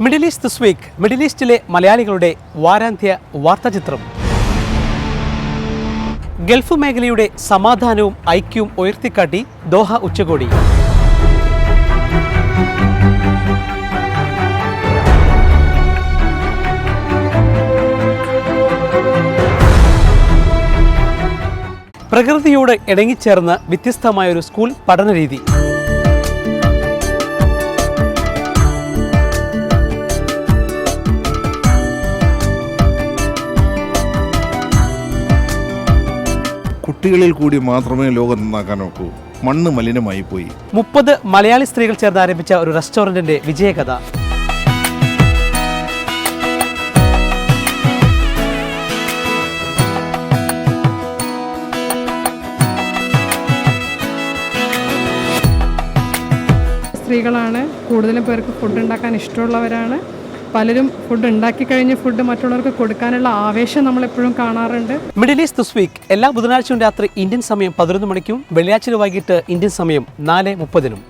Middle east this week middle ഈസ്റ്റിലെ മലയാളികളുടെ വാരാന്ത്യ വാർത്താചിത്രം. ഗൾഫ് മേഖലയുടെ സമാധാനവും ഐക്യവും ഉയർത്തിക്കാട്ടി ദോഹ ഉച്ചകോടി. പ്രകൃതിയോട് ഇണങ്ങിച്ചേർന്ന വ്യത്യസ്തമായൊരു സ്കൂൾ പഠനരീതി. കുട്ടികളിൽ കൂടി മാത്രമേ ലോകം നന്നാക്കാൻ ഒക്കൂ. മണ്ണ് മലിനമായി പോയി. 30 മലയാളി സ്ത്രീകൾ ചേർന്ന് ആരംഭിച്ച ഒരു റെസ്റ്റോറന്റിന്റെ വിജയകഥ. സ്ത്രീകളാണ് കൂടുതലും പേർക്ക് ഫുഡ് ഉണ്ടാക്കാൻ ഇഷ്ടമുള്ളവരാണ്. പലരും ഫുഡ് ഉണ്ടാക്കി കഴിഞ്ഞ ഫുഡ് മറ്റുള്ളവർക്ക് കൊടുക്കാനുള്ള ആവേശം നമ്മളെപ്പോഴും കാണാറുണ്ട്. മിഡിൽ ഈസ്റ്റ് ദിസ് വീക്ക് എല്ലാ ബുധനാഴ്ചയും രാത്രി ഇന്ത്യൻ സമയം 11 മണിക്കും വെള്ളിയാഴ്ച വൈകിട്ട് ഇന്ത്യൻ സമയം 4:30.